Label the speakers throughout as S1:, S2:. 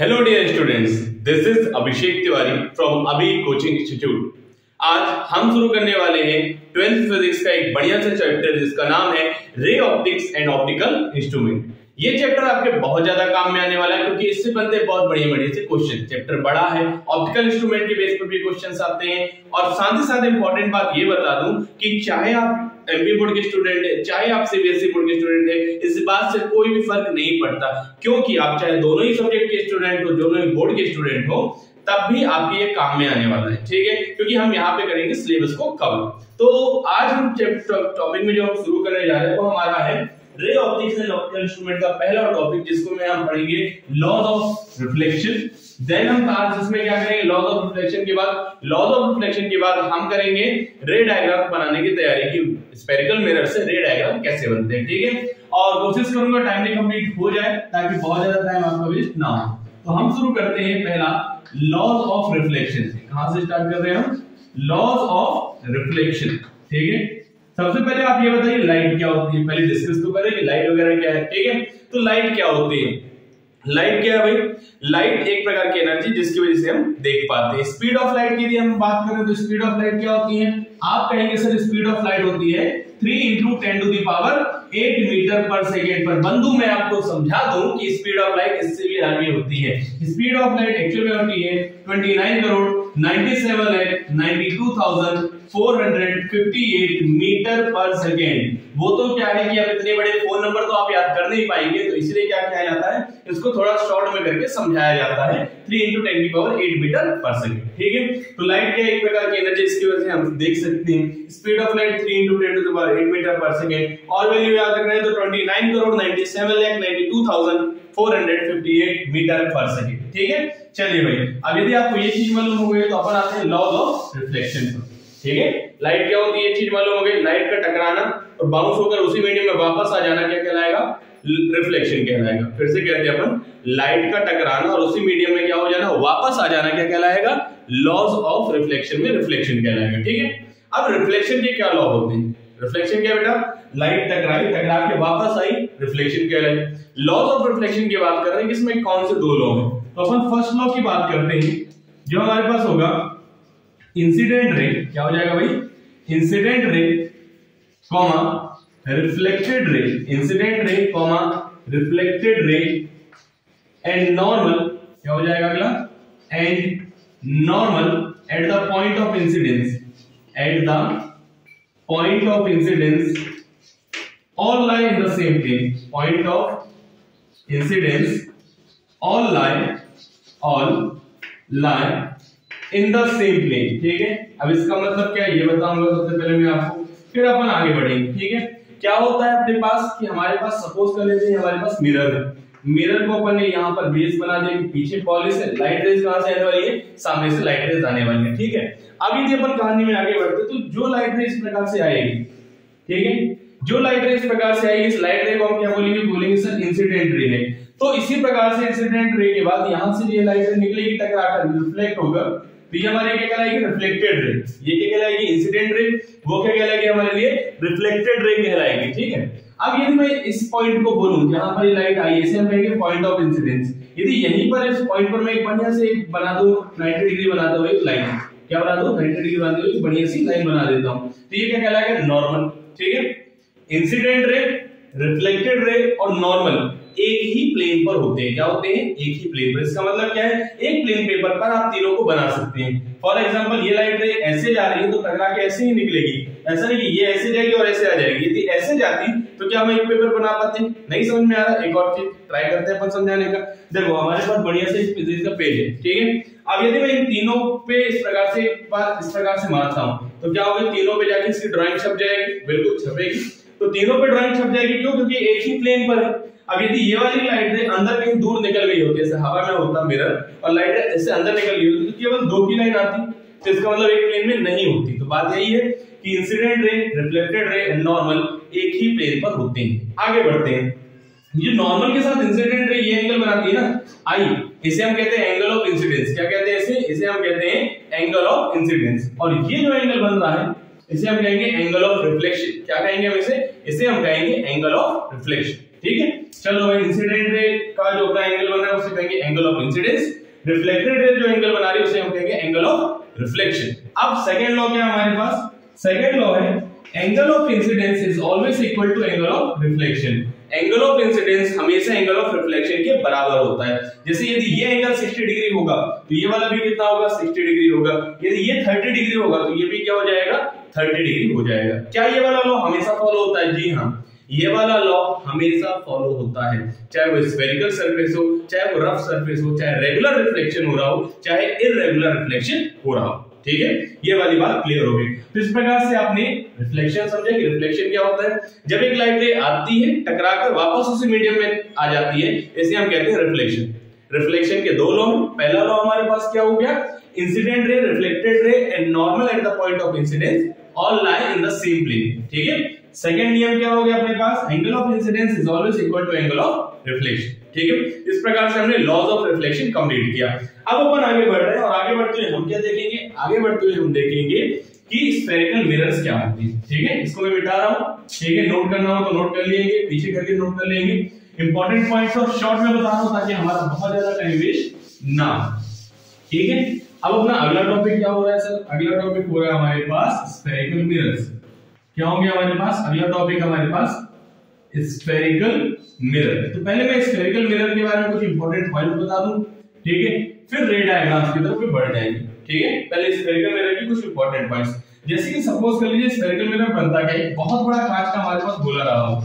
S1: Hello dear students, this is Abhishek Tiwari from Abhi coaching institute. आज हम शुरू करने वाले हैं 12th फिजिक्स का एक बढ़िया सा चैप्टर जिसका नाम है ray optics and optical instrument. ये चैप्टर आपके बहुत ज्यादा काम में आने वाला है क्योंकि इससे बनते हैं बहुत बढ़िया से क्वेश्चन। चैप्टर बड़ा है, ऑप्टिकल इंस्ट्रूमेंट के बेस पर भी क्वेश्चंस आते हैं और साथ ही साथ इंपॉर्टेंट बात ये बता दूं कि चाहे आप एमपी बोर्ड के स्टूडेंट है, चाहे आप सीबीएसई बोर्ड के स्टूडेंट है, इस बात से कोई भी फर्क नहीं पड़ता क्योंकि आप चाहे दोनों ही सब्जेक्ट के स्टूडेंट हो, दोनों ही बोर्ड के स्टूडेंट हो, तब भी आपके ये काम में आने वाला है। ठीक है, क्योंकि हम यहाँ पे करेंगे सिलेबस को कवर। तो आज हम टॉपिक में जो हम शुरू करने जा रहे हैं वो हमारा है ray optics and optical instrument का पहला टॉपिक, जिसको में हम पढ़ेंगे लॉज ऑफ रिफ्लेक्शन। देन हम आज इसमें क्या करेंगे, लॉज ऑफ रिफ्लेक्शन के बाद हम करेंगे रे डायग्राम बनाने की तैयारी की, स्फेरिकल मिरर से रे डायग्राम कैसे बनते हैं। ठीक है, और कोशिश करूंगा टाइमली कंप्लीट हो जाए ताकि बहुत ज्यादा टाइम आपका वेस्ट ना हो। तो हम शुरू करते हैं पहला लॉज ऑफ रिफ्लेक्शन से। कहां से स्टार्ट कर रहे हैं हम? Laws of reflection. ठीक है, सबसे पहले आप ये बताइए लाइट क्या होती है, पहले डिस्कस तो करें कि लाइट वगैरह क्या है। ठीक है, तो लाइट क्या होती है? लाइट क्या है भाई? लाइट एक प्रकार की एनर्जी जिसकी वजह से हम देख पाते हैं। स्पीड ऑफ लाइट की यदि हम बात करें तो स्पीड ऑफ लाइट क्या होती है? आप कहेंगे सर स्पीड ऑफ लाइट होती है 3 × 10⁸ मीटर पर सेकेंड पर। बंधु मैं आपको समझा दूं कि स्पीड ऑफ लाइट इससे भी आगे होती है। स्पीड ऑफ लाइट एक्चुअल में होती है 29,97,92,458 मीटर पर सेकेंड। वो तो क्या है कि अब इतने बड़े फोन नंबर तो आप याद कर नहीं पाएंगे, तो इसलिए क्या किया जाता है, इसको थोड़ा शॉर्ट में करके समझाया जाता है 3 × 10⁸ मीटर पर सेकेंड। ठीक है, तो लाइट क्या एक प्रकार की एनर्जी, इसकी वजह से हम देख सकते हैं। स्पीड ऑफ लाइट 3 × 10⁸ मीटर पर सेकेंड। और वैल्यू याद रखना है तो 29,97,92,458 मीटर पर सेकेंड। ठीक है, चलिए भाई, अब यदि आपको ये चीज मालूम हो गई तो अपन आते हैं लॉज ऑफ रिफ्लेक्शन पर। ठीक है, लाइट क्या होती है ये चीज मालूम हो गई। लाइट का टकराना और बाउंस होकर उसी मीडियम में वापस आ जाना क्या कहलाएगा? रिफ्लेक्शन कहलाएगा। फिर से कहते हैं अपन, लाइट का टकराना और उसी मीडियम में क्या हो जाना, वापस आ जाना क्या कहलाएगा? लॉज ऑफ रिफ्लेक्शन में रिफ्लेक्शन कहलाएगा। ठीक है, अब रिफ्लेक्शन के क्या लॉ होते हैं? रिफ्लेक्शन क्या बेटा? लाइट टकराई, टकरा के वापस आई, रिफ्लेक्शन कहलाई। लॉज ऑफ रिफ्लेक्शन की बात कर रहे हैं कि इसमें कौन से दो लॉ हैं? तो अपन फर्स्ट लॉ की बात करते हैं, जो हमारे पास होगा इंसिडेंट रे। क्या हो जाएगा भाई? Incident ray comma reflected ray, incident ray comma reflected ray and normal. क्या हो जाएगा अगला? And normal at the point of incidence, at the point of incidence all lie in the same plane. Point of incidence all lie in the same plane. ठीक है, अब इसका मतलब क्या है ये बताऊंगा सबसे पहले मैं आपको, फिर अपन आगे बढ़ेंगे। ठीक है, क्या होता है अपने पास कि हमारे पास सपोज कर लेते हैं हमारे पास मिरर है। मिरर को अपन ने यहाँ पर बेस बना दिया कि पीछे पॉलिश है, लाइट रेज कहां से आने वाली है? सामने से लाइट रेज आने वाली है। ठीक है, अब यदि अपन कहानी में आगे बढ़ते तो जो लाइट रे इस प्रकार से आएगी, ठीक है, जो लाइट रे इस प्रकार से आएगी, इस लाइट रे को हम क्या बोलेंगे सर इंसिडेंट रे है। तो इसी प्रकार से इंसिडेंट रे के बाद यहां से ये लाइट रे निकलेगी, टकराकर रिफ्लेक्ट होगा, तो ये हमारे क्या कहलाएगी? Reflected ray. ये क्या कहलाएगी? Incident ray. वो क्या कहलाएगी हमारे लिए? रिफ्लेक्टेड रे कहलाएगी। ठीक है, अब यदि मैं इस पॉइंट को बोलूं जहां पर ये लाइट आई, इसे हम कहेंगे पॉइंट ऑफ इंसिडेंस। यदि यहीं पर इस पॉइंट पर मैं एक बढ़िया से बना दूं 90 डिग्री बनाता हुआ एक लाइन, क्या बना दो? 90 डिग्री बनाते हुए बढ़िया सी लाइन बना देता हूं, तो ये क्या कहलाएगा? नॉर्मल। ठीक है, इंसिडेंट रे, रिफ्लेक्टेड रे और नॉर्मल एक ही प्लेन पर होते हैं। क्या होते हैं? एक ही प्लेन पर। इसका मतलब क्या है? एक प्लेन पेपर पर आप तीनों को बना सकते हैं। फॉर एग्जांपल ये लाइट रे ऐसे जा रही है तो टकरा के ऐसे ही निकलेगी, ऐसा नहीं कि ये ऐसे जाएगी और ऐसे आ जाएगी। यदि ऐसे जाती तो क्या हम एक पेपर बना पाते? नहीं समझ में आ रहा? एक और चीज ट्राई करते हैं अपन समझाने का। देखो हमारे पास बढ़िया से फिजिक्स का पेज है। ठीक है, अब यदि मैं इन तीनों पे इस प्रकार से मारता हूं तो क्या होगा? तीनों पे जाके इसकी ड्राइंग छप जाएगी, बिल्कुल छपेगी। तो तीनों पे ड्राइंग छप जाएगी, क्यों? क्योंकि एक ही प्लेन पर है। अब यदि ये वाली लाइट रे अंदर कहीं दूर निकल गई होती है, जैसे हवा में होता मिरर और लाइट ऐसे अंदर निकल गई होती तो केवल दो की लाइन आती, तो इसका मतलब एक प्लेन में नहीं होती। तो बात यही है कि incident ray, reflected ray and normal एक ही प्लेन पर होते हैं। आगे बढ़ते हैं, ये नॉर्मल के साथ इंसिडेंट रे ये एंगल बनाती है ना आई, इसे हम कहते हैं एंगल ऑफ इंसिडेंस। क्या कहते हैं इसे हम कहते हैं एंगल ऑफ इंसिडेंस। और ये जो एंगल बन रहा है इसे हम कहेंगे एंगल ऑफ रिफ्लेक्शन। क्या कहेंगे हम इसे हम कहेंगे एंगल ऑफ रिफ्लेक्शन। ठीक है। चलो भाई, इंसिडेंट रे का जो अपना एंगल बना है उसे कहेंगे angle of incidence, reflected ray जो एंगल बना रही है उसे हम कहेंगे एंगल ऑफ रिफ्लेक्शन। अब सेकंड लॉ क्या है हमारे पास? सेकंड लॉ है angle of incidence is always equal to angle of reflection. Angle of incidence हमेशा एंगल ऑफ रिफ्लेक्शन के बराबर होता है। जैसे यदि ये एंगल 60 डिग्री होगा तो ये वाला भी कितना होगा? 60 डिग्री होगा। यदि ये 30 डिग्री होगा तो ये भी क्या हो जाएगा? 30 डिग्री हो जाएगा। क्या ये वाला लॉ हमेशा फॉलो होता है? जी हाँ, ये वाला लॉ हमेशा फॉलो होता है, चाहे वो स्फेरिकल सरफेस हो, चाहे वो रफ सरफेस हो, चाहे रेगुलर रिफ्लेक्शन हो रहा हो, चाहे इररेगुलर रिफ्लेक्शन हो रहा हो। ठीक है, ये वाली बात क्लियर हो गई। तो इस प्रकार से आपने रिफ्लेक्शन समझा कि रिफ्लेक्शन क्या होता है। जब एक लाइट रे आती है, टकराकर वापस उसी मीडियम में आ जाती है, इसे हम कहते हैं रिफ्लेक्शन। रिफ्लेक्शन के दो लॉ हैं। पहला लॉ हमारे पास क्या हो गया? Incident ray, reflected ray and normal at the point of incidence all lie in the same plane. ठीक है। सेकंड नियम क्या हो गया अपने पास? Angle of incidence is always equal to angle of reflection. ठीक है। इस प्रकार से हमने लॉज ऑफ रिफ्लेक्शन कंप्लीट किया। अब अपन आगे बढ़ रहे हैं और आगे बढ़ते हुए हम क्या देखेंगे? आगे बढ़ते हुए हम देखेंगे कि स्फेरिकल मिरर्स क्या होती है। ठीक है, इसको मैं मिटा रहा हूं। ठीक है, नोट करना हो तो नोट कर लेंगे, पीछे करके नोट कर लेंगे। इंपॉर्टेंट पॉइंट्स और शॉर्ट में बता रहा हूं ताकि हमारा बहुत ज्यादा टाइम वेस्ट ना हो। ठीक है। अब अपना अगला टॉपिक क्या हो रहा है सर? अगला टॉपिक हो रहा है हमारे पास स्फेरिकल मिरर्स। क्या हो गया हमारे पास? अगला टॉपिक हमारे पास स्फेरिकल मिरर। तो पहले मैं स्फेरिकल मिरर के बारे में कुछ इंपॉर्टेंट पॉइंट बता दूं, ठीक है, फिर रे डायग्राम्स की तरफ भी बढ़ जाएंगे। ठीक है, पहले स्फेरिकल मिरर की कुछ इंपॉर्टेंट पॉइंट्स। जैसे कि सपोज कर लीजिए स्फेरिकल मिरर बनता क्या है? बहुत बड़ा कांच का हमारे पास गोला रहा हो।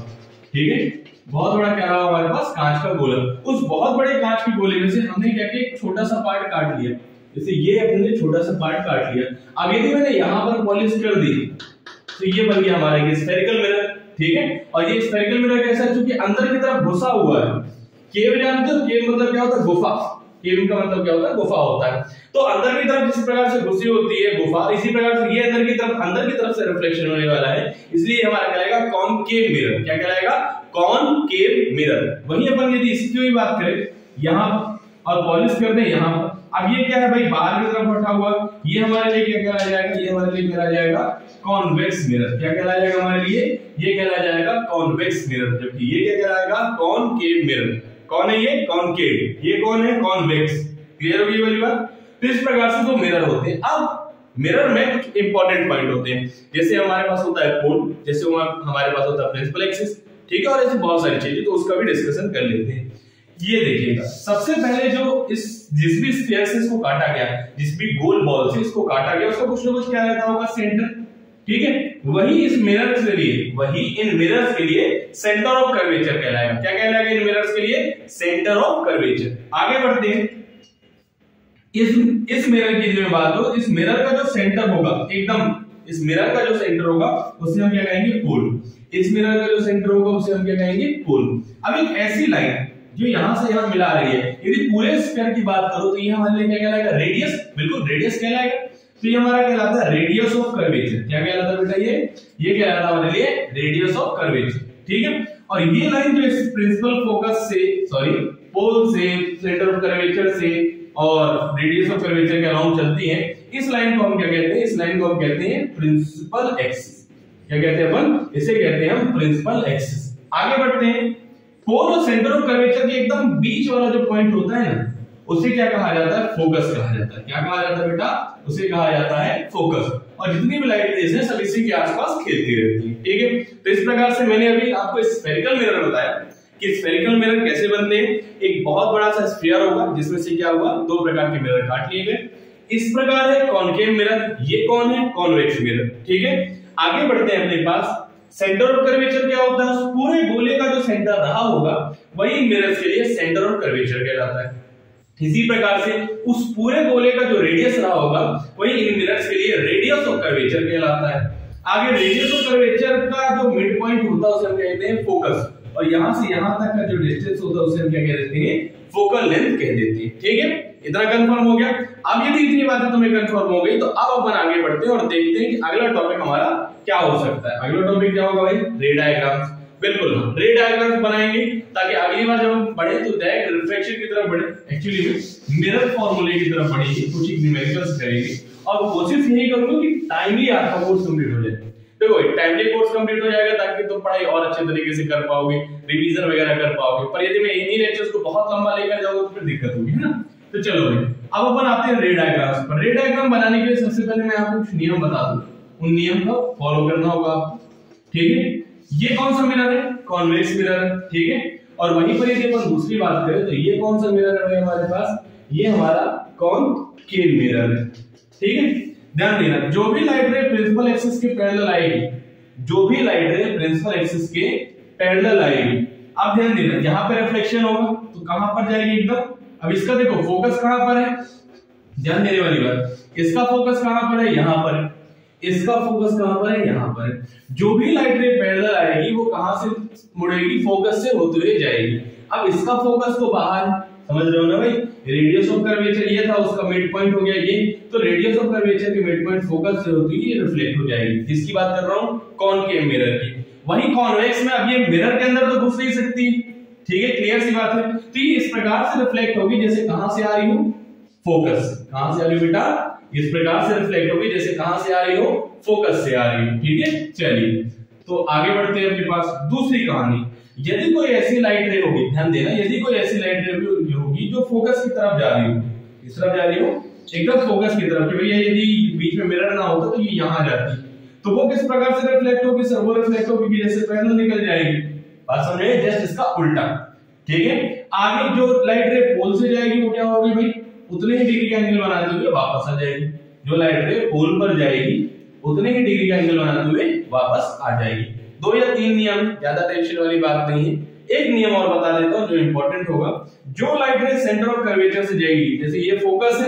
S1: ठीक है, बहुत बड़ा क्या रहा हमारे पास? कांच का गोला। उस बहुत बड़े कांच के गोले में से हमने क्या किया? एक छोटा सा पार्ट काट लिया। जैसे ये अपने छोटा सा पार्ट काट लिया। अब यदि मैंने यहां पर पॉलिश कर दी तो ये बन गया हमारा ये स्फेरिकल मिरर। ठीक है, और ये स्फेरिकल मिरर कैसा है? क्योंकि अंदर की तरफ घुसा हुआ है। केव जानते हो? केव मतलब क्या होता है? गुफा। केव का मतलब क्या होता है? गुफा होता है। तो अंदर की तरफ जिस प्रकार से घुसी होती है गुफा, इसी प्रकार से ये अंदर की तरफ से रिफ्लेक्शन होने वाला है, इसलिए हमारा कहलाएगा कॉनकेव मिरर। क्या कहलाएगा? Concave mirror. वहीं अपन यदि इसकी भी बात करें यहां और पॉलिश कर दें यहां पर, अब ये क्या है भाई? बाहर की तरफ उठा हुआ, ये हमारे लिए क्या कहलाया जाएगा? ये हमारे लिए कहलाया जाएगा कॉन्वेक्स मिरर। क्या कहलाया जाएगा हमारे लिए? ये कहलाया जाएगा कॉन्वेक्स मिरर। जबकि ये क्या कहलाएगा? Concave mirror. कौन है ये? कॉनकेव। ये कौन है? कॉन्वेक्स। क्लियर हो गई वाली बात? तो इस प्रकार से दो मिरर होते हैं। अब मिरर में कुछ इंपॉर्टेंट पॉइंट होते हैं। जैसे हमारे पास होता है पोल, जैसे हमारे पास होता है प्रिंसिपल एक्सिस। ठीक है, और ऐसी बहुत सारी चीजें, तो उसका भी डिस्कशन कर लेते हैं। ये देखिएगा, सबसे पहले जो जिस भी स्फीयर से इसको काटा गया, जिस भी गोल बॉल से इसको काटा गया, उसका कुछ ना कुछ क्या रहता होगा? सेंटर। ठीक है, वही इस मिरर्स के लिए, वही इन मिरर्स के लिए सेंटर ऑफ कर्वेचर कहलाएगा। क्या कहलाएगा इन मिरर्स के लिए? Centre of curvature. आगे बढ़ते हैं। इस मिरर की जो बात हो, इस मिरर का जो सेंटर होगा, एकदम इस मिरर का जो सेंटर होगा उसे हम क्या कहेंगे? पोल। इस मिरर का जो सेंटर होगा उसे हम क्या कहेंगे? पोल। अब एक ऐसी लाइन जो यहां से यहां मिला रही है, यदि पूरे स्फीयर की बात करो तो ये हमारे लिए क्या कहलाएगा? रेडियस। बिल्कुल, रेडियस कहलाएगा। तो ये हमारा कहलाता है रेडियस ऑफ कर्वेचर। क्या कहलाता है बेटा? ये कहलाता है हमारे लिए रेडियस ऑफ कर्वेचर। ठीक है, और ये लाइन जो इस प्रिंसिपल फोकस से, सॉरी, पोल से, सेंटर ऑफ कर्वेचर से और रेडियस ऑफ कर्वेचर के अराउंड चलती है, इस लाइन को हम क्या कहते हैं? इस लाइन को हम कहते हैं प्रिंसिपल एक्सिस। क्या कहते हैं अपन? इसे कहते हैं हम प्रिंसिपल एक्सिस। आगे बढ़ते हैं। पोल और सेंटर ऑफ कर्वेचर के एकदम बीच वाला जो पॉइंट होता है ना, उसे क्या कहा जाता है? फोकस कहा जाता है। क्या कहा जाता है बेटा? उसे कहा जाता है फोकस। और जितनी भी लाइट रेज है सब इसी के आसपास खेलती रहती है। ठीक है, तो इस प्रकार से मैंने अभी आपको स्फेरिकल मिरर बताया कि स्फेरिकल मिरर कैसे बनते हैं। एक बहुत बड़ा सा स्फीयर होगा जिसमें से क्या हुआ? दो प्रकार के मिरर काट लिए गए। इस प्रकार है कॉनकेव मिरर। ये कौन है? Convex mirror. ठीक है, आगे बढ़ते हैं। अपने पास सेंटर ऑफ कर्वेचर क्या होता है? उस पूरे गोले का जो सेंटर रहा होगा वही मिरर्स के लिए सेंटर ऑफ कर्वेचर कहलाता है। इसी प्रकार से उस पूरे गोले का जो रेडियस रहा होगा वही इन मिरर्स के लिए रेडियस ऑफ कर्वेचर कहलाता है। आगे रेडियस ऑफ कर्वेचर का जो मिड पॉइंट होता है उसे हम कहते हैं फोकस, और यहां से यहां तक का जो डिस्टेंस होता है उसे हम क्या कह देते हैं? फोकल लेंथ कह देते हैं। ठीक है, इतना कंफर्म हो गया। अब यदि इतनी बातें तुम्हें कंफर्म हो गई तो अब अपन आगे बढ़ते हैं और देखते हैं कि अगला टॉपिक हमारा क्या हो सकता है। अगला टॉपिक क्या होगा भाई? रे डायग्राम्स। बिल्कुल, रे डायग्राम्स बनाएंगे ताकि अगली बार जब हम पढ़े तो डायरेक्ट रिफ्लेक्शन की तरफ बढ़े। एक्चुअली में मिरर फार्मूले की तरफ बढ़ेंगे, कुछ न्यूमेरिकल्स करेंगे और कोशिश यही करूंगा कि टाइमली आपका कोर्स कंप्लीट हो जाए। देखो टाइमली कोर्स कंप्लीट हो जाएगा ताकि तुम पढ़ाई और अच्छे तरीके से कर पाओगे, रिवीजन वगैरह कर पाओगे। पर यदि मैं इन्हीं लेक्चर्स को बहुत लंबा लेकर जाऊंगा तो फिर दिक्कत होगी, है ना। तो चलो भाई अब अपन आते हैं रे डायग्राम्स पर। रे डायग्राम बनाने के लिए सबसे पहले मैं आपको कुछ नियम बता दूं, उन नियम को फॉलो करना होगा आपको, ठीक है। ये कौन सा मिरर है? कॉन्वेक्स मिरर है, ठीक है। और वहीं पर यदि अपन दूसरी बात करें तो ये कौन सा मिरर है हमारे पास? ये हमारा कॉनकेव मिरर है, ठीक है। ध्यान देना, जो भी लाइट रे प्रिंसिपल एक्सिस के पैरेलल आएगी, जो भी लाइट रे प्रिंसिपल एक्सिस के पैरेलल आएगी, अब ध्यान देना यहां पे रिफ्लेक्शन होगा तो कहां पर जाएगी एकदम। अब इसका देखो फोकस कहां पर है, ध्यान देने वाली बात, इसका फोकस कहां पर है? यहां पर। इसका फोकस कहां पर है? यहां पर। जो भी लाइट रे पैरेलल आएगी वो कहां से मुड़ेगी? फोकस से होते हुए जाएगी। अब इसका फोकस तो बाहर, समझ रहे हो ना भाई। रेडियस ऑफ कर्वेचर ये था, उसका मिड पॉइंट हो गया ये, तो रेडियस ऑफ कर्वेचर के मिड पॉइंट फोकस से होती है, ये रिफ्लेक्ट हो जाएगी। किसकी बात कर रहा हूं? कॉनकेव मिरर की। वहीं कॉन्वेक्स में अब ये मिरर के अंदर तो घुस नहीं सकती, ठीक है, क्लियर सी बात है। तो ये इस प्रकार से रिफ्लेक्ट होगी जैसे कहां से आ रही हो? फोकस। कहां से आ रही हो बेटा? इस प्रकार से रिफ्लेक्ट होगी जैसे कहां से आ रही हो? फोकस से आ रही हो, ठीक है। चलिए तो आगे बढ़ते हैं अपने पास दूसरी कहानी। यदि कोई ऐसी लाइट रे होगी, ध्यान देना, यदि कोई ऐसी लाइट रे होगी जो फोकस की तरफ जा रही हो, किस तरफ जा रही हो? एकदम फोकस की तरफ, कि भैया यदि बीच में मिरर ना होता तो ये यहां जाती, तो वो किस प्रकार से रिफ्लेक्ट होगी? सर वो रिफ्लेक्ट होगी जैसे पैरेलल निकल जाएगी। बात समझे? जस्ट इसका उल्टा, ठीक है। आगे जो लाइट रे पोल से जाएगी वो क्या होगी भाई? उतने ही डिग्री का एंगल बनाते हुए वापस आ जाएगी। जो लाइट रे पोल पर जाएगी उतने ही डिग्री का एंगल बनाते हुए वापस आ जाएगी। 2 या 3 नियम, ज्यादा टेंशन वाली बात नहीं है। एक नियम और बता देता हूं जो इंपॉर्टेंट होगा। जो light ray centre of curvature से जाएगी, जैसे ये फोकस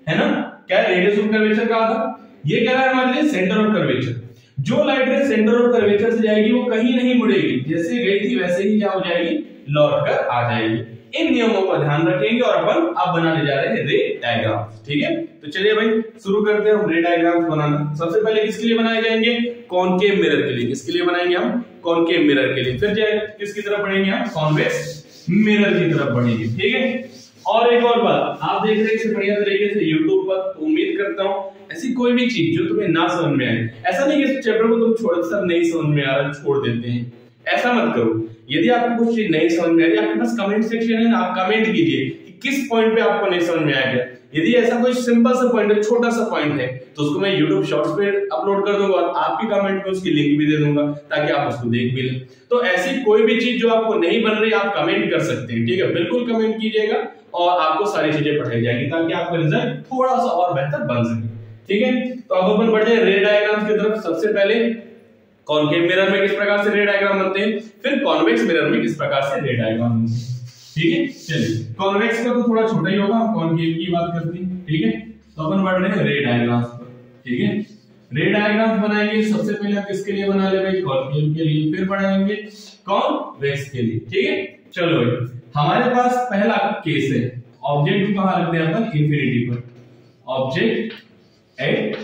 S1: है ना, क्या रेडियस ऑफ कर्वेचर कहा था, ये क्या है हमारे लिए? Centre of curvature. जो light ray centre of curvature से जाएगी वो कहीं नहीं मुड़ेगी, जैसे गई थी वैसे ही क्या हो जाएगी? लौट कर आ जाएगी। इन नियमों का ध्यान रखेंगे और अपन अब बनाने जा रहे हैं रे डायग्राम, ठीक है। तो चलिए भाई शुरू करते हैं हम रे डायग्राम्स बनाना। सबसे पहले किसके लिए बनाए जाएंगे? कॉनकेव मिरर के लिए। किसके लिए बनाएंगे हम? कॉनकेव मिरर के लिए। फिर किसकी तरफ बढ़ेंगे हम? कॉन्वेक्स मिरर की तरफ बढ़ेंगे, ठीक है। और एक और बात, आप देख रहे हैं बढ़िया तरीके से YouTube पर, तो उम्मीद करता हूं ऐसी कोई भी चीज जो तुम्हें ना समझ में आए, ऐसा नहीं कि इस चैप्टर को तुम छोड़ सर नहीं समझ में आ रहा छोड़ देते हैं, ऐसा मत करो। यदि आपको कुछ चीज नहीं समझ में आ रही, आपके पास कमेंट सेक्शन है ना, आप कमेंट कीजिए कि किस पॉइंट पे आपको नहीं समझ में आ गया। यदि ऐसा कोई सिंपल सा पॉइंट है, छोटा सा पॉइंट है, तो उसको मैं YouTube शॉर्ट्स पे अपलोड कर दूंगा और आपकी कमेंट में उसकी लिंक भी दे दूंगा ताकि आप उसको देख भी लें। तो ऐसी कोई भी चीज जो आपको नहीं बन रही आप कमेंट कर सकते हैं, ठीक है। बिल्कुल कमेंट कीजिएगा और आपको सारी चीजें पढ़ाई जाएंगी ताकि आपका रिजल्ट थोड़ा सा और बेहतर बन सके, ठीक है। तो अब अपन बढ़ते हैं रे डायग्राम्स की तरफ। सबसे पहले कॉनकेव मिरर में किस प्रकार से रे डायग्राम बनते हैं, फिर कॉन्वेक्स मिरर में किस प्रकार से रे डायग्राम बनते हैं, ठीक है। चलिए कॉन्वेक्स का तो थोड़ा छोटा ही होगा, कॉनकेव की बात करते हैं, ठीक है। तो अपन बढ़ रहे हैं रे डायग्राम्स पर, ठीक है। रे डायग्राम्स बनाएंगे, सबसे पहले आप किसके लिए बना ले भाई? कॉनकेव के लिए, फिर बढ़ाएंगे कॉन्वेक्स के लिए, ठीक है। चलो भाई हमारे पास पहला केस है, ऑब्जेक्ट को कहां रखते हैं अपन? इंफिनिटी पर, ऑब्जेक्ट एट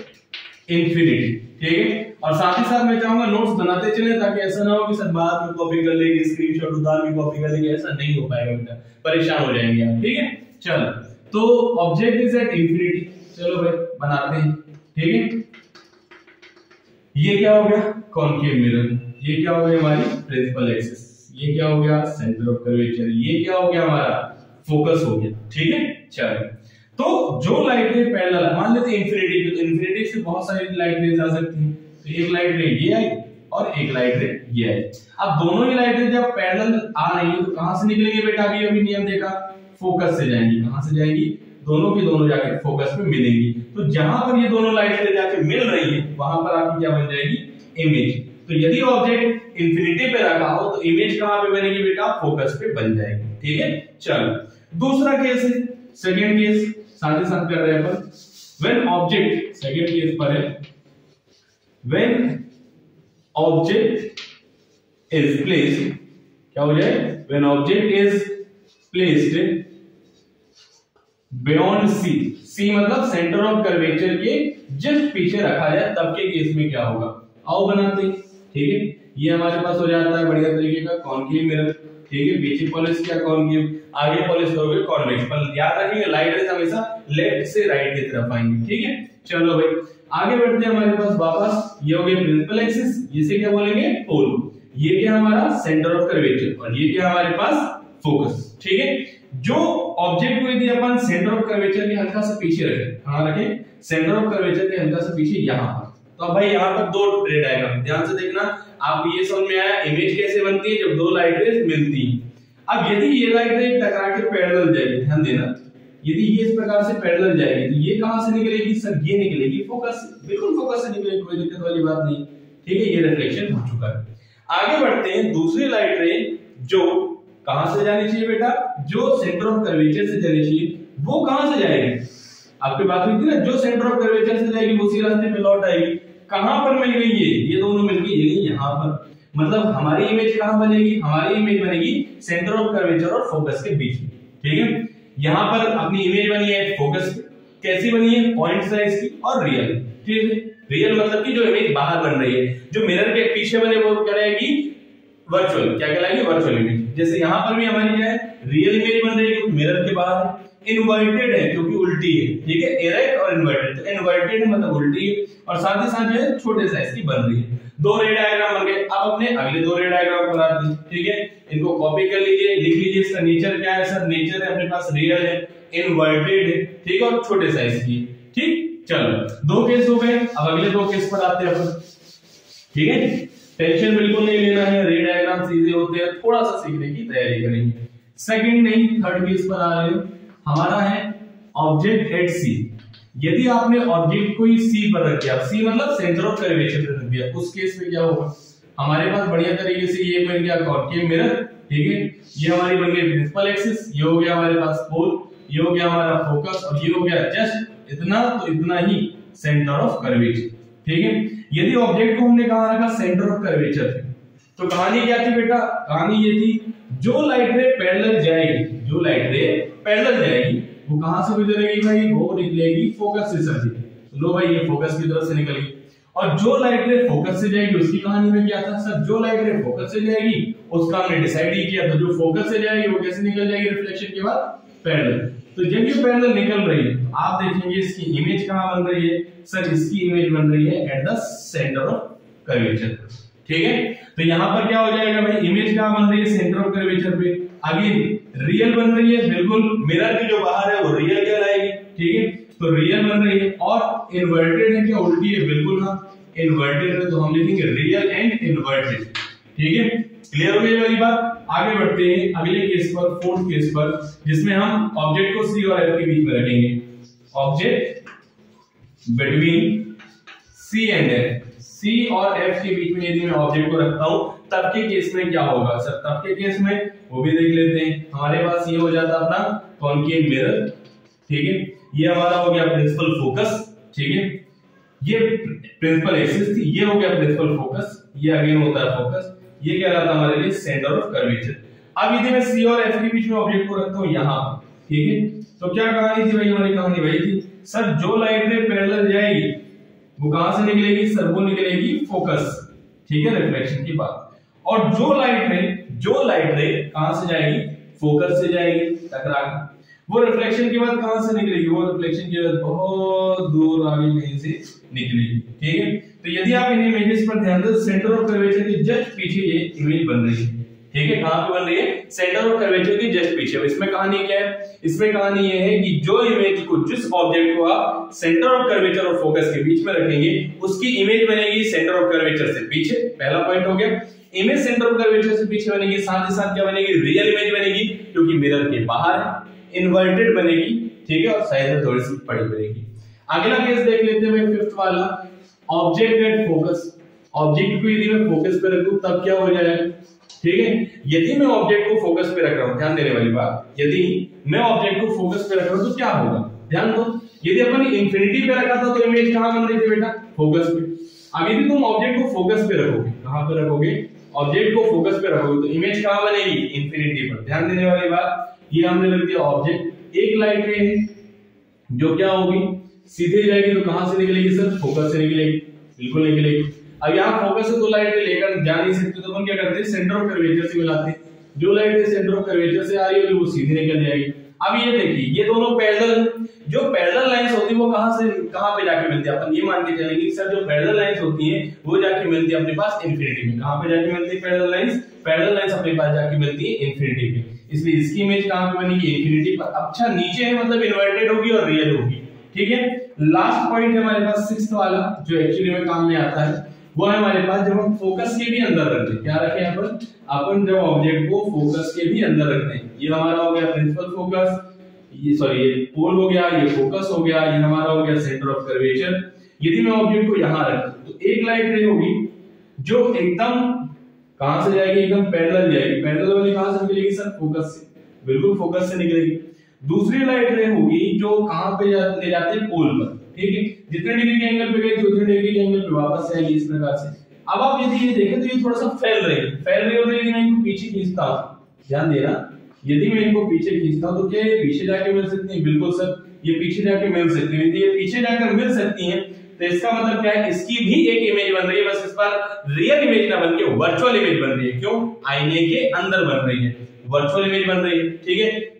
S1: इंफिनिटी, ठीक है। और साथ ही साथ मैं चाहूंगा नोट्स बनाते चले ताकि ऐसा ना हो कि सर बाद में कॉपी कर लेंगे, स्क्रीनशॉट उतार के कॉपी कर लेंगे, ऐसा नहीं हो पाएगा बेटा, परेशान हो जाएंगे आप, ठीक है। चलो तो ऑब्जेक्ट इज एट इंफिनिटी, चलो भाई बनाते हैं, ठीक है। ये क्या हो गया? Concave mirror. ये क्या हो गया? हमारी प्रिंसिपल एक्सिस। ये क्या हो गया? Centre of curvature. ये क्या हो गया? हमारा फोकस हो गया, ठीक है। चलो तो जो लाइट रे पैरेलल, मान लेते हैं इंफिनिटी, तो इंफिनिटी से बहुत सारी लाइट रेज आ सकती हैं। तो एक लाइट रे ये आई और एक लाइट रे ये आई। अब दोनों ही लाइट रे जब पैरेलल आ रही है तो कहां से निकलेंगे बेटा? अभी नियम देखा, फोकस से जाएंगी। कहां से जाएंगी? दोनों की दोनों जाके फोकस पे मिलेंगी। तो जहां पर ये दोनों लाइट रे जाके मिल रही है वहां पर आपकी क्या बन जाएगी? इमेज। तो यदि ऑब्जेक्ट इंफिनिटी पे रखा हो तो इमेज कहां पे बनेगी बेटा? फोकस पे बन जाएगी, ठीक है। चलो दूसरा केस है, सेकंड केस साथ ही साथ कर रहे हैं अपन। व्हेन ऑब्जेक्ट, सेकंड केस पर है, व्हेन ऑब्जेक्ट इज प्लेस्ड, क्या हो जाए? When object is placed beyond C, C मतलब सेंटर ऑफ कर्वेचर के जस्ट पीछे रखा जाए, तब के केस में क्या होगा? आओ बनाते हैं, ठीक है। ये हमारे पास हो जाता है बढ़िया तरीके का कॉनकेव मिरर, ठीक है। पीछे पॉलिश किया कॉनकेव, आगे पॉलिश करोगे कॉन्वेक्स। पर याद रखिए लाइट रेज हमेशा लेफ्ट से राइट की तरफ आएंगे, ठीक है। चलो भाई आगे बढ़ते हैं हमारे पास वापस, ये हो गया प्रिंसिपल एक्सिस, इसे क्या बोलेंगे पोल, ये क्या हमारा सेंटर ऑफ कर्वेचर, और ये क्या हमारे पास फोकस। ठीक है, जो ऑब्जेक्ट को यदि अपन सेंटर ऑफ कर्वेचर के हल्का सा पीछे रखें, कहां रखें, सेंटर ऑफ कर्वेचर के हल्का सा पीछे यहां पर, तो अब भाई यहां पर दो रे डायग्राम, ध्यान से देखना, आपको ये समझ में आया इमेज कैसे बनती है जब दो लाइट रेज मिलती हैं। अब यदि ये लाइट रे टकरा के पैरेलल जाएगी, ध्यान देना, यदि ये इस प्रकार से पैरेलल जाएगी तो ये कहां से निकलेगी सर, ये निकलेगी फोकस से, बिल्कुल फोकस से निकलेगी, कोई दिक्कत वाली बात नहीं। ठीक है, ये रिफ्लेक्शन हो चुका है। आगे बढ़ते हैं, दूसरी लाइट रे जो कहां से जानी चाहिए बेटा, जो सेंटर ऑफ कर्वेचर से जानी चाहिए, वो कहां से जाएगी, आपकी बात हुई थी ना, जो सेंटर ऑफ कर्वेचर से जाएगी उसी रास्ते पे लौट आएगी। कहां पर मिल गई ये दोनों मिल गई, ये यहां पर, मतलब हमारी इमेज कहां बनेगी, हमारी इमेज बनेगी सेंटर ऑफ कर्वेचर और फोकस के बीच में। ठीक है, यहां पर अपनी इमेज बनी है फोकस, कैसी बनी है, पॉइंट साइज की और रियल। ठीक है, रियल मतलब कि जो इमेज बाहर बन रही है, जो मिरर के पीछे बने वो क्या रहेगी, वर्चुअल, क्या कहलाएगी, वर्चुअल इमेज। जैसे यहां पर भी हमारी क्या है, रियल इमेज बन रही है क्योंकि मिरर के बाहर है, इनवर्टेड है क्योंकि उल्टी है। ठीक है, इरेक्ट और इनवर्टेड, तो इनवर्टेड है मतलब उल्टी है, और साथ ही साथ जो है छोटे साइज की बन रही है। दो रे डायग्राम बन गए। अब अपने अगले दो रे डायग्राम बनाते हैं। ठीक है, इनको कॉपी कर लीजिए, लिख लीजिए इसका नेचर क्या है सर, नेचर है अपने पास रियल है, इनवर्टेड है, ठीक है, और छोटे साइज की। ठीक, चलो दो केस हो गए, अब अगले दो केस पर आते हैं अपन। ठीक है, टेंशन बिल्कुल नहीं लेना है, रे डायग्राम सीधे होते हैं, थोड़ा सा सीखने की तैयारी करेंगे। सेकंड नहीं, थर्ड केस पर आ रहे हो, हमारा है ऑब्जेक्ट एट सी। यदि आपने ऑब्जेक्ट को ही सी पर रख दिया, सी मतलब सेंटर ऑफ कर्वेचर पर रख दिया, उस केस में क्या होगा, हमारे पास बढ़िया तरीके से ये मिल गया कॉन्केव मिरर। ठीक है, ये हमारी बन गई प्रिंसिपल एक्सिस, ये हो गया हमारे पास पोल, ये हो गया हमारा फोकस, और ये हो गया जस्ट इतना तो इतना ही सेंटर ऑफ कर्वेचर। ठीक है, यदि ऑब्जेक्ट को हमने कहां रखा, सेंटर ऑफ कर्वेचर पे, तो कहानी क्या थी बेटा, कहानी ये थी जो लाइट रे पैरेलल जाएगी, जो लाइट रे पैरेलल जाएगी वो कहां से गुजरेगी भाई, वो निकलेगी फोकस से सर। लो भाई, ये फोकस की तरफ से निकल गई। और जो लाइट रे फोकस से जाएगी उसकी कहानी में क्या था सर, जो लाइट रे फोकस से जाएगी उसका हमने डिसाइड ही किया था, जो फोकस से जाएगी वो कैसे निकल जाएगी रिफ्लेक्शन के बाद, पैरेलल। तो जब ये पैरेलल निकल रही है, आप देखेंगे इसकी इमेज कहां बन रही है सर, इसकी इमेज बन रही है at the centre of curvature. ठीक है, तो यहां पर क्या हो जाएगा भाई, इमेज कहां बन रही है, सेंटर ऑफ कर्वेचर पे, अगेन रियल बन रही है, बिल्कुल मिरर की जो बाहर है वो रियल कहलाएगी। ठीक है, तो रियल बन रही है, और इन्वर्टेड है क्या, उल्टी है, बिल्कुल हाँ इन्वर्टेड है, तो हम लिखेंगे रियल एंड इन्वर्टेड। ठीक है, क्लियर हो गई वाली बात। आगे बढ़ते हैं अगले केस पर, फोर्थ केस पर, जिसमें हम ऑब्जेक्ट को सी और एफ के बीच में रखेंगे। Object between C and F, C और एफ के बीच में यदि मैं ऑब्जेक्ट को रखता हूं तब के केस में क्या होगा सर, तब के केस में वो भी देख लेते हैं। हमारे पास ये हो जाता अपना कॉन्केव मिरर। ठीक है, ये हमारा हो गया प्रिंसिपल फोकस। ठीक है, ये प्रिंसिपल एक्सिस थी, ये हो गया प्रिंसिपल फोकस, ये अगेन होता है फोकस, ये क्या रहता है हमारे लिए सेंटर ऑफ कर्वेचर। अब यदि मैं सी और एफ के बीच में ऑब्जेक्ट को रखता हूं यहां, ठीक है, तो क्या कहानी थी भाई, हमारी कहानी वही थी सर, जो लाइट रे पैरेलल जाएगी वो कहां से निकलेगी सर, वो निकलेगी फोकस। ठीक है, रिफ्लेक्शन की बात। और जो लाइट रे कहां से जाएगी, फोकस से जाएगी टकरा कर, वो रिफ्लेक्शन के बाद कहां से निकलेगी, वो रिफ्लेक्शन के बाद बहुत दूर आगे कहीं से निकलेगी। ठीक है, तो यदि आप इन इमेजेस पर ध्यान दें, सेंटर ऑफ कर्वेचर के जस्ट पीछे ये इमेज बन रही है। ठीक है, कहां पे बन रही है, सेंटर ऑफ कर्वेचर के जस्ट पीछे। इसमें कहानी क्या है, इसमें कहानी ये है कि जो इमेज को, जिस ऑब्जेक्ट को आप सेंटर ऑफ कर्वेचर और फोकस के बीच में रखेंगे उसकी इमेज बनेगी सेंटर ऑफ कर्वेचर से पीछे। पहला पॉइंट हो गया, इमेज सेंटर ऑफ कर्वेचर से पीछे बनेगी, साथ ही साथ क्या बनेगी, रियल इमेज बनेगी क्योंकि मिरर के बाहर है, इन्वर्टेड बनेगी। ठीक है, और साइज में थोड़ी सी बड़ी बनेगी। अगला केस देख लेते हैं फिफ्थ वाला, ऑब्जेक्ट एट फोकस। ऑब्जेक्ट को यदि मैं फोकस पे रखूं तब क्या हो जाएगा। ठीक है, यदि मैं ऑब्जेक्ट को फोकस पे रख रहा हूं, ध्यान देने वाली बात, यदि मैं ऑब्जेक्ट को फोकस पे रख रहा हूं तो क्या होगा, ध्यान दो, यदि अपन इंफिनिटी पे रखा था तो इमेज कहां बन रही थी बेटा, फोकस पे। अब यदि तुम ऑब्जेक्ट को फोकस पे रखोगे, कहां पे रखोगे, ऑब्जेक्ट को फोकस पे रखोगे तो इमेज कहां बनेगी, इंफिनिटी पर। ध्यान देने वाली बात, ये हमने रख दिया ऑब्जेक्ट, एक लाइट रे है जो क्या होगी, सीधे जाएगी तो कहां से निकलेगी सर, फोकस से निकलेगी, बिल्कुल निकलेगी। अब यहाँ फोकस से दो लाइट लेकर जा नहीं सकते तो अपन क्या करते हैं, सेंटर ऑफ कर्वेचर से मिलाते हैं। जो लाइट सेंटर ऑफ कर्वेचर से आ रही होगी वो सीधे निकल जाएगी। अब ये देखिए, ये दोनों पैरेलल, जो पैरेलल लाइंस होती होती है वो कहां पे जाके मिलती है, अपन ये मान के चलेंगे सर जो पैरेलल लाइंस होती हैं वो जाके मिलती है अपने पास इंफिनिटी में। कहां पे जाके मिलती है पैरेलल लाइंस अपने पास जाके मिलती है इंफिनिटी में, इसलिए इसकी इमेज कहां पे बनेगी, इंफिनिटी पर। अच्छा नीचे है मतलब इन्वर्टेड होगी और रियल होगी, ठीक है। लास्ट पॉइंट है हमारे पास सिक्स्थ वाला जो एक्चुअली में काम में आता है, वो है हमारे पास जब हम फोकस के भी अंदर रखते हैं। क्या रखें अपन जब ऑब्जेक्ट को फोकस के भी अंदर रखते हैं, ये हमारा हो गया प्रिंसिपल फोकस, ये पोल हो गया, ये फोकस हो गया, ये हमारा हो गया सेंटर ऑफ कर्वेचर। यदि मैं ऑब्जेक्ट को यहां रखूं तो एक लाइट रे होगी जो एकदम कहां से जाएगी, एकदम पैरेलल जाएगी। पैरेलल वाली कहां से निकलेगी सर, फोकस से, बिल्कुल फोकस से निकलेगी। दूसरी लाइट रे होगी जो कहां पे ले जाती है, पोल पर, ठीक है। जितने डिग्री के एंगल पे गई थी उतने डिग्री के एंगल पे वापस से आएगी, इस प्रकार से। अब आप यदि ये देखें तो ये थोड़ा सा फैल रही है, और मैं इनको पीछे खींचता हूं, ध्यान देना, यदि मैं इनको पीछे खींचता हूं तो क्या ये पीछे जाके मिल सकती है, बिल्कुल सर ये पीछे जाके मिल सकती है। यदि ये पीछे जाकर मिल सकती है तो इसका मतलब क्या है, इसकी भी एक इमेज बन रही है, बस इस पर रियल इमेज ना बन के वर्चुअल इमेज बन रही है। क्यों, आईने के अंदर बन रही है, वर्चुअल इमेज बन रही है, ठीक है।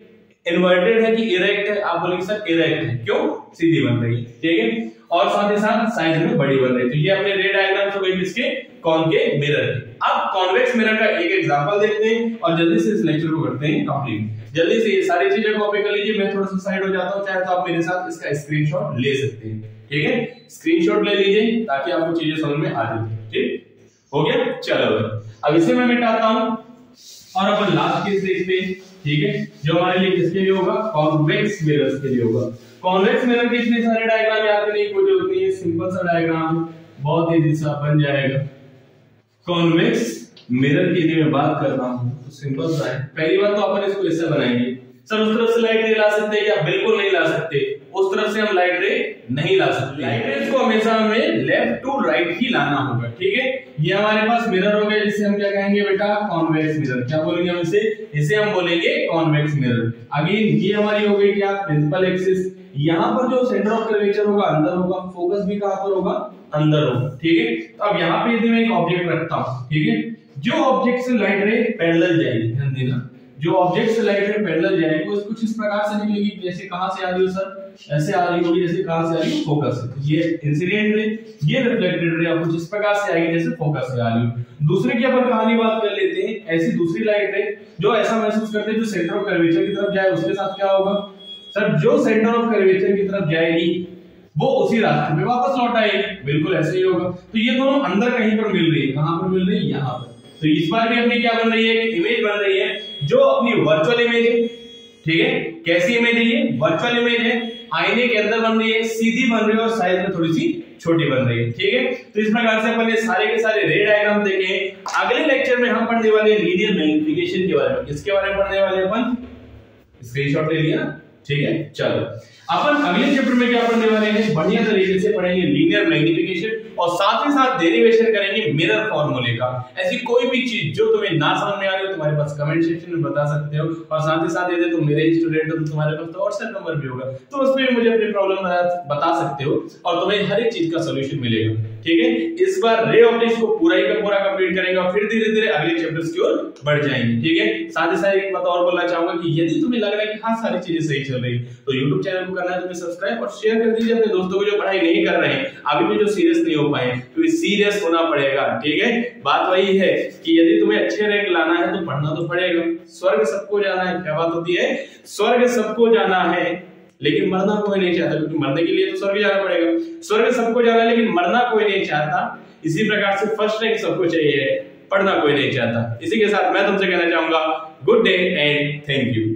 S1: इन्वर्टेड है कि इरेक्ट है, आप बोलेंगे सर इरेक्ट है, क्यों, सीधी बन रही है, ठीक है। और साथ ही साथ साइज में बड़ी बन रही है। तो ये अपने रे डायग्राम्स हो गए किसके, कॉनकेव मिरर के। अब कॉन्वेक्स मिरर का एक एग्जांपल देखते हैं और जल्दी से इस लेक्चर को करते हैं कंप्लीट। जल्दी से ये सारी चीजें कॉपी कर लीजिए, मैं थोड़ा सा साइड हो जाता हूं, चाहे तो आप मेरे साथ इसका स्क्रीनशॉट ले सकते हैं, ठीक है। स्क्रीनशॉट ले लीजिए ताकि आपको चीजें समझ में आ जाए, ठीक हो गया। चलो अब इसे मैं मिटाता हूं और अपन लास्ट केस देखते हैं, ठीक है, जो हमारे लिए किसके लिए होगा, कॉन्वेक्स मिरर्स के लिए होगा। कॉन्वेक्स मिरर के इतने सारे डायग्राम याद करने की कोई जरूरत नहीं है, सिंपल सा डायग्राम बहुत तेजी से बन जाएगा। कॉन्वेक्स मिरर की यदि मैं बात कर रहा हूं तो सिंपल सा है। पहली बात तो अपन इसको ऐसे बनाएंगे, सर उस तरफ से लाइट रे ला सकते हैं क्या, बिल्कुल नहीं ला सकते, उस तरफ से हम लाइट रे नहीं ला सकते। लाइट रेज को हमेशा हमें लेफ्ट टू राइट ही लाना होगा, ठीक है। ये हमारे पास मिरर हो गया जिसे हम क्या कहेंगे बेटा, कॉन्वेक्स मिरर। क्या बोलेंगे हम इसे हम बोलेंगे कॉन्वेक्स मिरर। अगेन ये हमारी हो गई क्या, प्रिंसिपल एक्सिस। यहाँ पर जो सेंटर ऑफ कर्वेचर होगा अंदर होगा, फोकस भी कहां पर होगा, अंदर होगा, ठीक है। तो अब यहाँ पे यदि मैं एक ऑब्जेक्ट रखता हूं, ठीक है, जो ऑब्जेक्ट से लाइट रे पैरेलल जाएगी, ध्यान देना, जो ऑब्जेक्ट से लाइट रे पैरेलल जाएगी वो कुछ इस प्रकार से निकलेगी, जैसे कहां से आ रही हो सर, ऐसे आ रही होगी, जैसे कहां से आ रही हो, फोकस से। ये इंसिडेंट रे, ये रिफ्लेक्टेड रे कुछ इस प्रकार से आएगी जैसे फोकस से आ रही हो। दूसरे की अपन कहानी बात कर लेते हैं, ऐसी दूसरी लाइट रे जो ऐसा महसूस करते हैं जो सेंटर ऑफ कर्वेचर की तरफ जाए, उसके साथ क्या होगा सर, जो सेंटर ऑफ कर्वेचर की तरफ जाएगी वो उसी रास्ते पे वापस लौट आएगी, बिल्कुल ऐसे ही होगा। तो ये दोनों अंदर कहीं पर मिल रही है, कहां पर मिल रही है, यहां पर। तो इस बार भी अपनी क्या बन रही है, एक इमेज बन रही है जो अपनी वर्चुअल इमेज है, ठीक है। कैसी इमेज है ये, वर्चुअल इमेज है, आईने के अंदर बन रही है, सीधी बन रही है और साइज में थोड़ी सी छोटी बन रही है, ठीक है। तो इस प्रकार से अपन ये सारे के सारे रे डायग्राम देखे। अगले लेक्चर में हम पढ़ने वाले लीनियर मैग्नीफिकेशन के बारे में। किसके बारे में पढ़ने वाले अपन, स्क्रीनशॉट ले लिया, ठीक है। चलो अपन अगले चैप्टर में क्या पढ़ने वाले हैं, बढ़िया तरीके से पढ़ेंगे लीनियर मैग्नीफिकेशन और साथ ही साथ डेरिवेशन करेंगे मिरर फार्मूले का। ऐसी कोई भी चीज जो तुम्हें ना समझ में आ रही हो तुम्हारे पास कमेंट सेक्शन में बता सकते हो, और साथ ही साथ यदि तुम मेरे स्टूडेंट हो तो तुम्हारे पास तो व्हाट्सएप नंबर भी होगा, तो उस पर मुझे अपनी प्रॉब्लम बता सकते हो और तुम्हें हर एक चीज का सॉल्यूशन मिलेगा, ठीक है। इस बार रे ऑप्टिक्स को पूरा ही का पूरा कंप्लीट करेंगे और फिर धीरे धीरे अगले चैप्टर्स की ओर बढ़ जाएंगे, ठीक है। साथ ही साथ एक बात और बोलना चाहूंगा कि यदि तुम्हें लग रहा है कि हाँ सारी चीजें सही चल रही है तो YouTube चैनल को करना है तुम्हें सब्सक्राइब और शेयर कर दीजिए अपने दोस्तों को जो पढ़ाई नहीं कर रहे हैं, अभी भी जो सीरियस नहीं हो पाए, तो सीरियस होना पड़ेगा, ठीक है। बात वही है कि यदि तुम्हें अच्छे रैंक लाना है तो पढ़ना तो पड़ेगा। स्वर्ग सबको जाना है, क्या बात होती है, स्वर्ग सबको जाना है लेकिन मरना कोई नहीं चाहता, क्योंकि मरने के लिए तो स्वर्ग जाना पड़ेगा। स्वर्ग सबको जाना है लेकिन मरना कोई नहीं चाहता, इसी प्रकार से फर्स्ट रैंक सबको चाहिए, पढ़ना कोई नहीं चाहता। इसी के साथ मैं तुमसे कहना चाहूंगा good day and thank you.